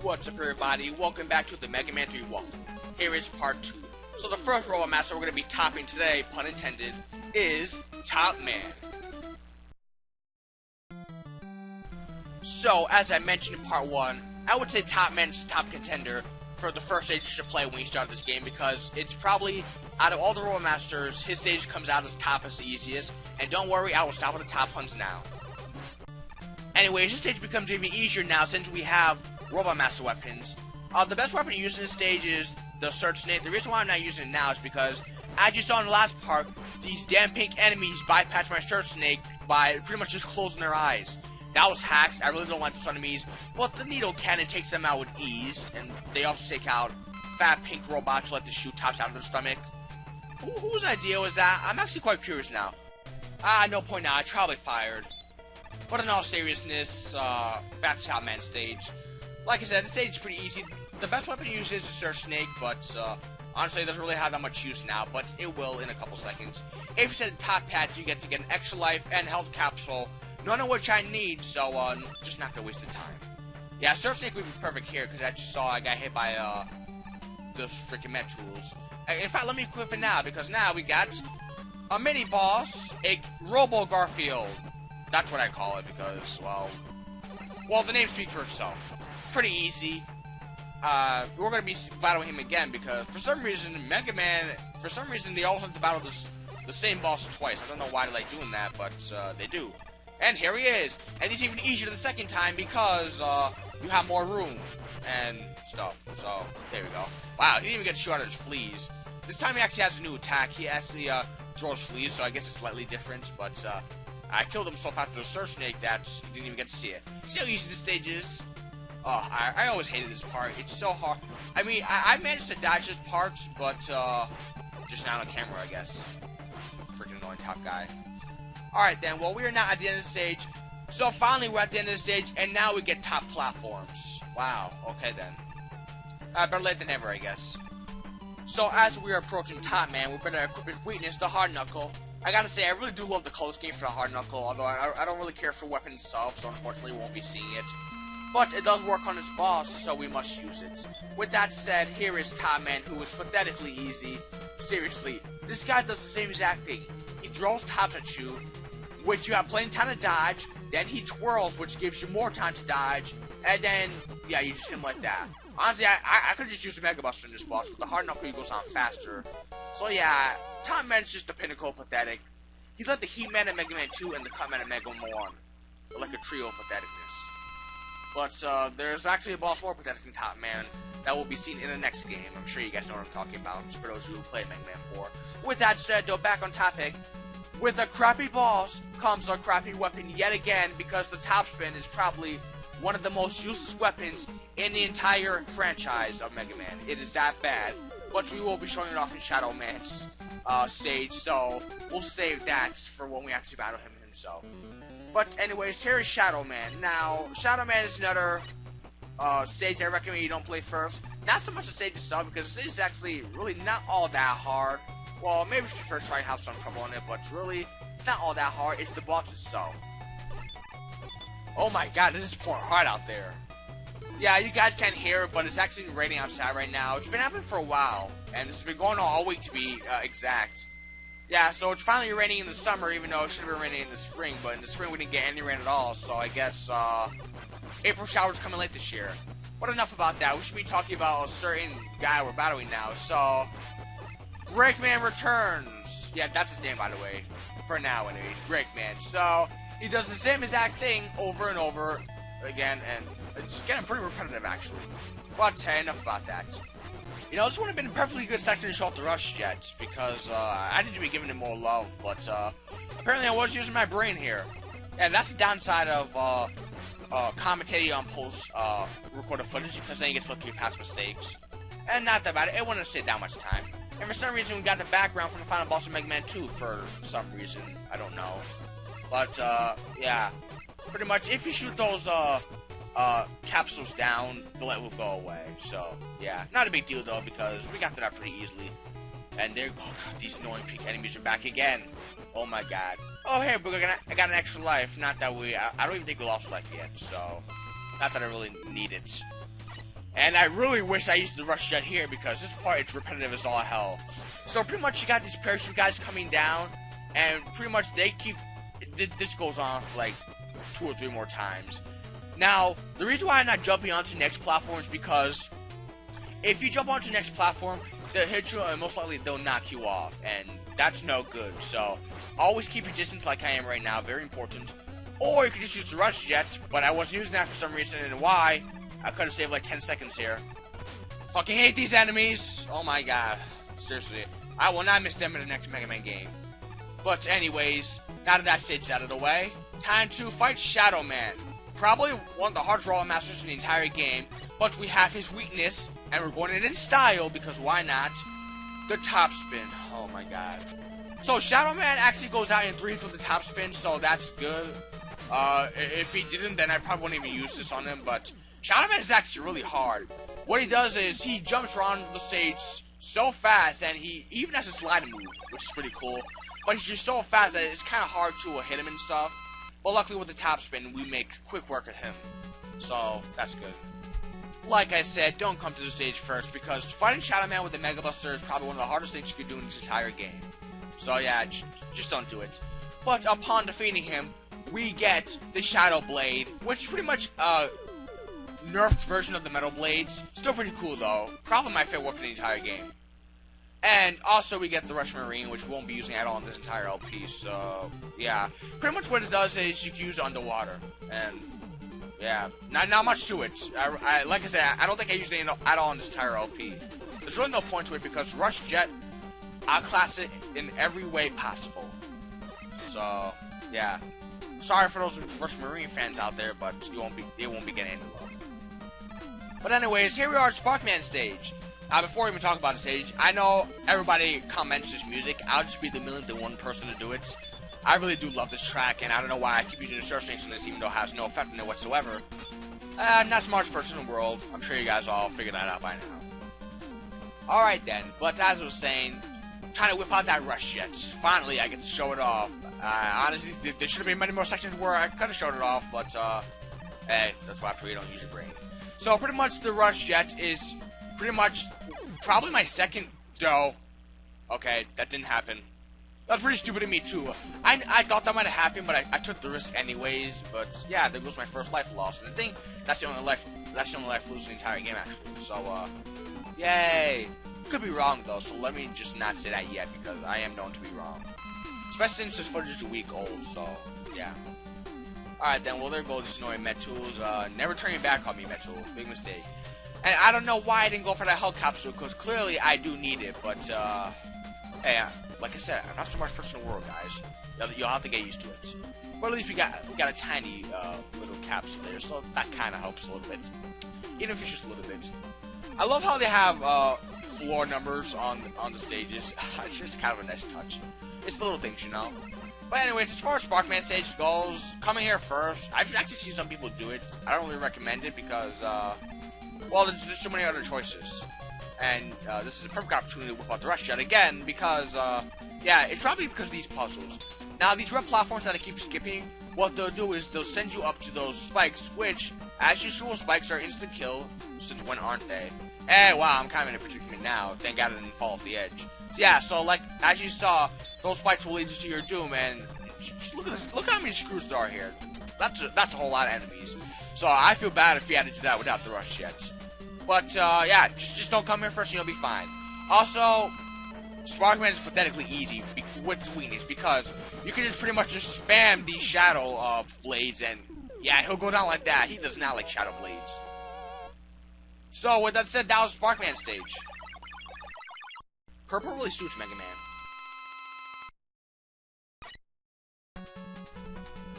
What's up, everybody? Welcome back to the Mega Man 3 walk. Here is part 2. So the first Robot Master we're going to be topping today, pun intended, is Top Man. So, as I mentioned in part 1, I would say Top Man is the top contender for the first stage you should play when you start this game, because it's probably, out of all the Robot Masters, his stage comes out as top as the easiest. And don't worry, I will stop with the top puns now. Anyways, this stage becomes even easier now since we have Robot Master weapons. The best weapon to use in this stage is the Search Snake. The reason why I'm not using it now is because, as you saw in the last part, these damn pink enemies bypass my Search Snake by pretty much just closing their eyes. That was hacks. I really don't like those enemies, but the Needle Cannon takes them out with ease, and they also take out fat pink robots who like to shoot tops out of their stomach. Whose idea was that? I'm actually quite curious now. No point now. I probably fired. But in all seriousness, back to Top Man stage. Like I said, the stage is pretty easy. The best weapon to use is the Search Snake, but honestly, it doesn't really have that much use now, but it will in a couple seconds. If you set the top patch, you get to get an extra life and health capsule, none of which I need, so just not gonna waste the time. Yeah, Search Snake would be perfect here, because I just saw I got hit by those freaking Met Tools. In fact, let me equip it now, because now we got a mini boss, a Robo Garfield. That's what I call it, because, well, the name speaks for itself. Pretty easy. We're gonna be battling him again, because for some reason, Mega Man, they always have to battle the same boss twice. I don't know why they like doing that, but they do. And here he is! And he's even easier the second time, because you have more room and stuff. So, there we go. Wow, he didn't even get to shoot out his fleas. This time he actually has a new attack. He actually throws fleas, so I guess it's slightly different, but I killed him so fast with a Search Snake that you didn't even get to see it. See how easy this stage is? Oh, I always hated this part. It's so hard. I mean, I managed to dodge this part, but just not on camera, I guess. Freaking annoying top guy. Alright then, well, we are now at the end of the stage. So finally we're at the end of the stage, and now we get top platforms. Wow, okay then. Better late than never, I guess. So as we are approaching Top Man, we better equip his weakness, the Hard Knuckle. I gotta say, I really do love the color scheme for the Hard Knuckle, although I don't really care for weapon itself, so unfortunately we won't be seeing it. But it does work on his boss, so we must use it. With that said, here is Top Man, who is pathetically easy. Seriously, this guy does the same exact thing. He throws tops at you, which you have plenty of time to dodge, then he twirls, which gives you more time to dodge, and then, yeah, you just hit him like that. Honestly, I could just use a Mega Buster in this boss, but the Hard Knuckle goes on faster. So yeah, Top Man's just the pinnacle of pathetic. He's like the Heat Man of Mega Man 2 and the Cut Man of Mega Man 1. Like a trio of patheticness. But there's actually a boss more pathetic than Top Man that will be seen in the next game. I'm sure you guys know what I'm talking about, for those who played Mega Man 4. With that said, though, back on topic, with a crappy boss comes a crappy weapon yet again, because the Top Spin is probably one of the most useless weapons in the entire franchise of Mega Man. It is that bad, but we will be showing it off in Shadow Man's stage, so we'll save that for when we actually battle him himself. But anyways, here is Shadow Man. Now, Shadow Man is another stage I recommend you don't play first. Not so much the stage itself, because the stage is actually really not all that hard. Well, maybe if you first try, you have some trouble on it, but really, it's not all that hard. It's the boss itself. Oh my god, this is pouring hard out there. Yeah, you guys can't hear it, but it's actually raining outside right now. It's been happening for a while, and it's been going on all week to be exact. Yeah, so it's finally raining in the summer, even though it should have been raining in the spring, but in the spring we didn't get any rain at all, so I guess April showers coming late this year. But enough about that. We should be talking about a certain guy we're battling now. So, Breakman returns. Yeah, that's his name, by the way. For now, anyways. Breakman. So, he does the same exact thing over and over again, and it's just getting pretty repetitive, actually. But, enough about that. You know, this wouldn't have been a perfectly good section to show off the rush yet, because I need to be giving it more love, but apparently I was using my brain here. And that's the downside of commentating on post-recorded footage, because then you get to look at your past mistakes. And not that bad, it wouldn't have saved that much time. And for some reason, we got the background from the final boss of Mega Man 2 for some reason. I don't know. But, yeah. Pretty much, if you shoot those, capsules down, the light will go away. So, yeah. Not a big deal, though, because we got that pretty easily. And there, oh god, these annoying pink enemies are back again. Oh my god. Oh, hey, but I got an extra life. Not that I don't even think we lost life yet, so. Not that I really need it. And I really wish I used the rush jet here because this part is repetitive as all hell. So pretty much you got these parachute guys coming down, and pretty much they keep... This goes on for like 2 or 3 more times. Now, the reason why I'm not jumping onto the next platform is because if you jump onto the next platform, they'll hit you and most likely they'll knock you off, and that's no good. So always keep your distance like I am right now, very important. Or you could just use the rush jet, but I wasn't using that for some reason, and why? I could have saved like 10 seconds here. Fucking hate these enemies. Oh my god. Seriously. I will not miss them in the next Mega Man game. But anyways, now that that stage is out of the way, time to fight Shadow Man. Probably one of the hardest roller masters in the entire game, but we have his weakness, and we're going in style, because why not? The top spin. Oh my god. So Shadow Man actually goes out in 3 hits with the top spin, so that's good. If he didn't, then I probably wouldn't even use this on him, but Shadow Man is actually really hard. What he does is he jumps around the stage so fast, and he even has a slide move, which is pretty cool. But he's just so fast that it's kind of hard to hit him and stuff. But luckily with the top spin, we make quick work of him. So, that's good. Like I said, don't come to the stage first, because fighting Shadow Man with the Mega Buster is probably one of the hardest things you could do in this entire game. So yeah, just don't do it. But upon defeating him, we get the Shadow Blade, which is pretty much nerfed version of the Metal Blades. Still pretty cool though. Probably my favorite weapon in the entire game. And also we get the Rush Marine, which we won't be using at all in this entire LP. So yeah, pretty much what it does is you can use it underwater, and yeah, not much to it. Like I said, I don't think I use it at all in this entire LP. There's really no point to it because Rush Jet, I class it in every way possible. So yeah, sorry for those Rush Marine fans out there, but they won't be getting any love. But anyways, here we are at Sparkman stage. Before we even talk about the stage, I know everybody comments this music. I'll just be the millionth and one person to do it. I really do love this track, and I don't know why I keep using the search things on this, even though it has no effect on it whatsoever. I'm not the smartest person in the world. I'm sure you guys all figured that out by now. Alright then, but as I was saying, trying to whip out that rush jet. Finally, I get to show it off. Honestly, there should have been many more sections where I could have showed it off, but, hey, that's why you don't use your brain. So, pretty much the rush jet is pretty much probably my second dough. Okay, that didn't happen. That's pretty stupid of me too. I thought that might have happened, but I took the risk anyways. But yeah, there goes my first life lost. And I think that's the only life lose in the entire game actually. So yay. Could be wrong though, so let me just not say that yet because I am known to be wrong. Especially since this footage is a week old, so yeah. Alright then, well there goes these annoying Metools. Never turn your back on me, Metool. Big mistake. And I don't know why I didn't go for that Hell Capsule, because clearly I do need it, but, hey, like I said, I'm not the smartest person in the world, guys. You'll have to get used to it. But at least we got a tiny, little capsule there, so that kind of helps a little bit. Even if it's just a little bit. I love how they have, floor numbers on the stages. It's just kind of a nice touch. It's the little things, you know. But anyways, as far as Sparkman stage goes, coming here first, I've actually seen some people do it. I don't really recommend it because, well, there's so many other choices. And this is a perfect opportunity to whip out the rush jet again because, yeah, it's probably because of these puzzles. Now, these red platforms that I keep skipping, what they'll do is they'll send you up to those spikes, which, as usual, spikes are instant kill, since when aren't they? Eh, wow, I'm kind of in a predicament now. Thank God I didn't fall off the edge. So, yeah, so, like, as you saw, those spikes will lead you to your doom, and just look at this. Look how many screws there are here. That's a whole lot of enemies. So, I feel bad if you had to do that without the rush jet. But, yeah, just don't come here first and you'll be fine. Also, Sparkman is pathetically easy with its weakness because you can just pretty much just spam these shadow blades and, yeah, he'll go down like that. He does not like shadow blades. So, with that said, that was Sparkman stage. Purple really suits Mega Man.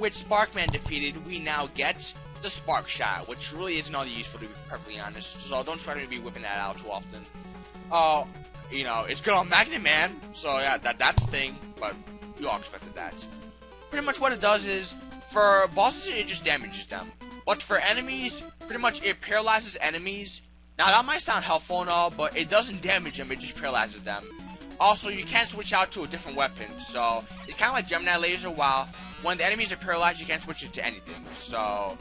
With Sparkman defeated, we now get the Spark Shot, which really isn't all that useful to be perfectly honest, so don't expect me to be whipping that out too often. You know, it's good on Magna Man, so yeah, that's a thing, but you all expected that. Pretty much what it does is, for bosses it just damages them, but for enemies, pretty much it paralyzes enemies. Now that might sound helpful and all, but it doesn't damage them, it just paralyzes them. Also, you can't switch out to a different weapon, so it's kind of like Gemini Laser, while when the enemies are paralyzed, you can't switch it to anything, so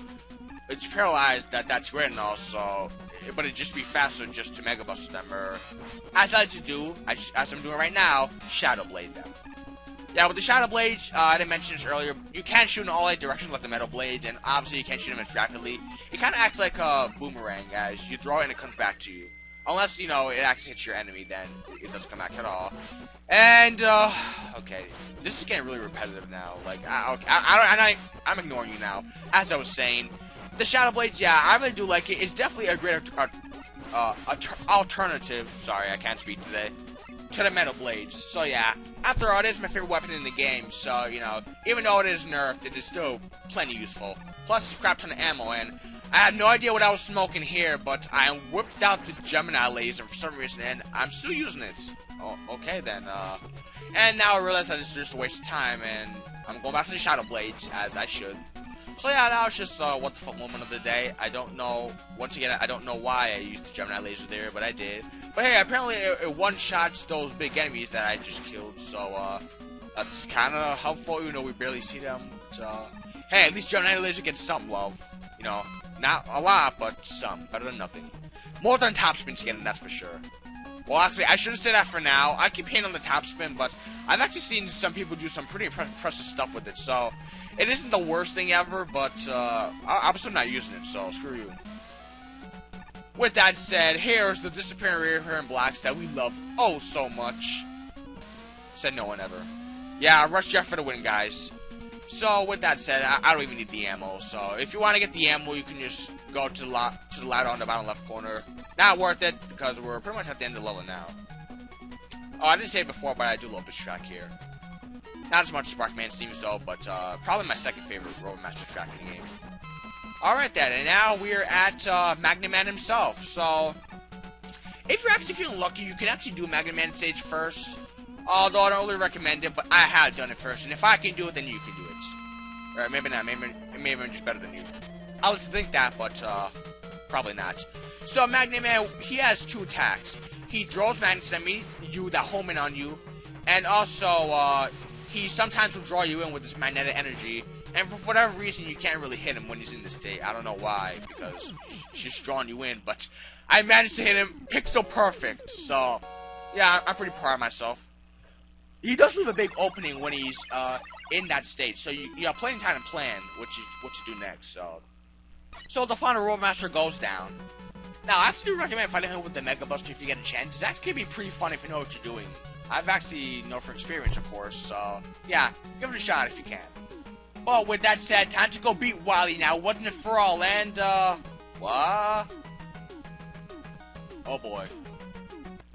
it's paralyzed, that's great and all, so, but it'd just be faster just to Mega Buster them, or, as I like to do, as I'm doing right now, Shadow Blade them. Yeah, with the Shadow Blades, I didn't mention this earlier, you can't shoot in all 8 directions like the Metal Blades, and obviously you can't shoot them as rapidly. It kind of acts like a boomerang, guys. You throw it and it comes back to you. Unless, you know, it actually hits your enemy, then it doesn't come back at all. And, okay, this is getting really repetitive now. Like, I'm ignoring you now. As I was saying, the Shadow Blades, yeah, I really do like it. It's definitely a great alternative. Sorry, I can't speak today. To the Metal Blades. So yeah, after all, it is my favorite weapon in the game, so, you know, even though it is nerfed, it is still plenty useful. Plus, a crap ton of ammo, and I have no idea what I was smoking here, but I whipped out the Gemini laser for some reason, and I'm still using it. Oh, okay then, and now I realize that it's just a waste of time, and I'm going back to the Shadow Blades, as I should. So yeah, that was just what the fuck moment of the day. I don't know, once again, I don't know why I used the Gemini laser there, but I did. But hey, apparently it one-shots those big enemies that I just killed, so that's kind of helpful, even though we barely see them. So, hey, at least Gemini laser gets some love. You know, not a lot, but some. Better than nothing. More than Topspin's getting, that's for sure. Well, actually, I shouldn't say that for now. I keep hating on the Topspin, but I've actually seen some people do some pretty impressive stuff with it, so it isn't the worst thing ever, but I'm still not using it, so screw you. With that said, here's the disappearing rear and blocks that we love oh so much. Said no one ever. Yeah, rush Jeff for the win, guys. So, with that said, I don't even need the ammo, so if you want to get the ammo, you can just go to the ladder on the bottom left corner. Not worth it, because we're pretty much at the end of the level now. Oh, I didn't say it before, but I do love this track here. Not as much as Sparkman seems, though, but probably my second favorite Roadmaster track in the game. Alright then, and now we're at Magna Man himself, so if you're actually feeling lucky, you can actually do Magna Man stage first. Although I don't really recommend it, but I have done it first, and if I can do it, then you can do it. Or maybe not, maybe I'm just better than you. I would think that, but probably not. So Magna Man, he has 2 attacks. He throws magnets at me, that home in on you, and also he sometimes will draw you in with his magnetic energy. And for whatever reason, you can't really hit him when he's in this state. I don't know why, because she's drawing you in, but I managed to hit him pixel perfect. So, yeah, I'm pretty proud of myself. He does leave a big opening when he's in that state, so you have plenty of time to plan what to do next. So the final Roadmaster goes down. Now, I actually do recommend fighting him with the Mega Buster if you get a chance. It's actually gonna be pretty fun if you know what you're doing. I've actually known from experience, of course, so yeah, give it a shot if you can. But with that said, time to go beat Wily now, wasn't it for all, and, what? Oh boy.